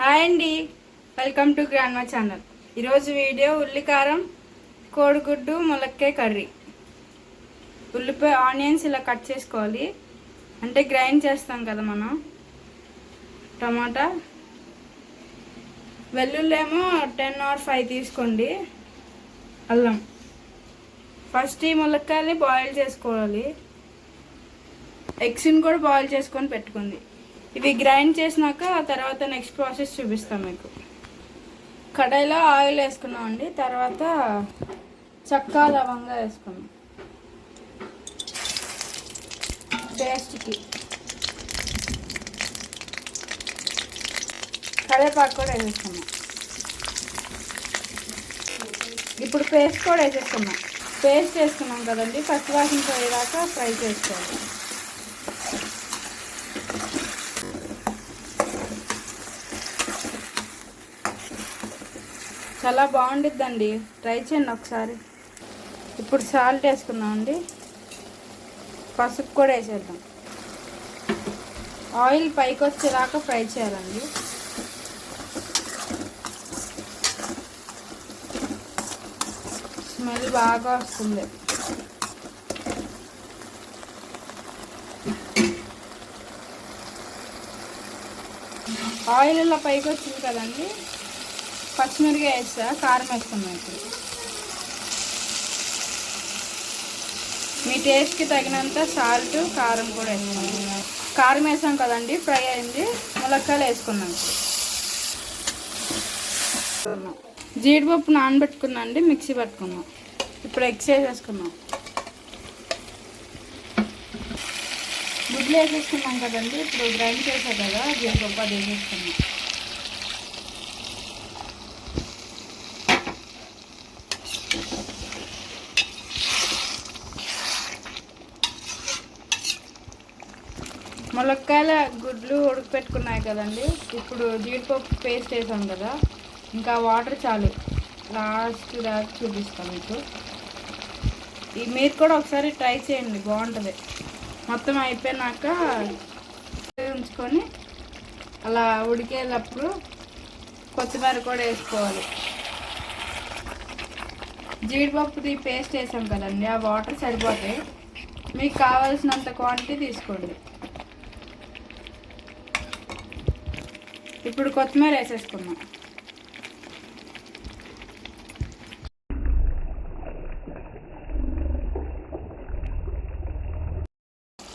Hi అండి, welcome to grandma channel. ఈరోజు video ఉల్లికారం కోడిగుడ్డు ములక్కాయ కర్రీ. ఉల్లిపాయ ఆనియన్స్ ఇలా కట్ చేసుకోవాలి, అంటే గ్రైండ్ చేస్తాం కదా మనం. టమాటా వెల్లుల్లేమో 10 or 5 తీసుకోండి. అల్లం. ఫస్ట్ ఈ ములక్కాయని బాయిల్ చేసుకోవాలి. ఎగ్స్ని కూడా బాయిల్ చేసుకొని పెట్టుకుంది. ఇవి గ్రైండ్ చేసినాక ఆ తర్వాత నెక్స్ట్ ప్రాసెస్ చూపిస్తాం మీకు. కడాయిలో ఆయిల్ వేసుకున్నామండి. తర్వాత చెక్క లవంగా వేసుకున్నాం టేస్ట్కి. కరివేపాకు కూడా వేసేసుకున్నాం. ఇప్పుడు పేస్ట్ కూడా వేసేసుకున్నాం. పేస్ట్ వేసుకున్నాం కదండి, పచ్చి వాసన పోయేదాకా ఫ్రై చేసుకోవాలి. చాలా బాగుండిద్దండి, ట్రై చేయండి ఒకసారి. ఇప్పుడు సాల్ట్ వేసుకుందామండి. పసుపు కూడా వేసేద్దాం. ఆయిల్ పైకి వచ్చేదాకా ఫ్రై చేయాలండి. స్మెల్ బాగా వస్తుంది. ఆయిల్ ఇలా పైకి వచ్చింది కదండి, పచ్చిమిరకాయ వేస్తా, కారం వేసుకున్నాం. ఇప్పుడు మీ టేస్ట్కి తగినంత సాల్ట్, కారం కూడా వేసుకున్నాం. కారం వేసాం కదండి, ఫ్రై అయింది. ములక్కాయలు వేసుకున్నాం. జీడిపప్పు నానబెట్టుకున్నాం అండి, మిక్సీ పట్టుకున్నాం. ఇప్పుడు ఎగ్స్ వేసేసుకున్నాం. గుడ్లు వేసేసుకున్నాం కదండి, ఇప్పుడు గ్రైండ్ చేసాం కదా జీడిపప్పు, అది వేసేసుకున్నాం. ములక్కాయల గుడ్లు ఉడకపెట్టుకున్నాయి కదండి, ఇప్పుడు జీడిపప్పు పేస్ట్ వేసాం కదా, ఇంకా వాటర్ చాలు. లాస్ట్ దాకా చూపిస్తాం మీకు. మీరు కూడా ఒకసారి ట్రై చేయండి, బాగుంటుంది. మొత్తం అయిపోయినాక ఉంచుకొని అలా ఉడికేటప్పుడు కొత్తిమీర కూడా వేసుకోవాలి. జీడిపప్పుది పేస్ట్ వేసాం కదండి, ఆ వాటర్ సరిపోతాయి. మీకు కావాల్సినంత క్వాంటిటీ తీసుకోండి. ఇప్పుడు కొత్తిమీర వేసేసుకున్నాం.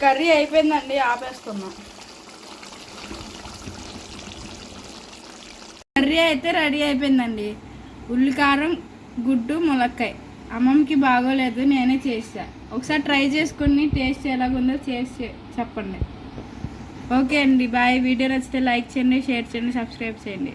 కర్రీ అయిపోయిందండి, ఆపేసుకున్నాం. కర్రీ అయితే రెడీ అయిపోయిందండి. ఉల్లికారం గుడ్డు ములక్కాయ. అమ్మమ్మకి బాగోలేదు, నేనే చేసా. ఒకసారి ట్రై చేసుకుని టేస్ట్ ఎలాగుందో చేసి చెప్పండి. ఓకే అండి, బాయ్. వీడియో నచ్చితే లైక్ చేయండి, షేర్ చేయండి, సబ్స్క్రైబ్ చేయండి.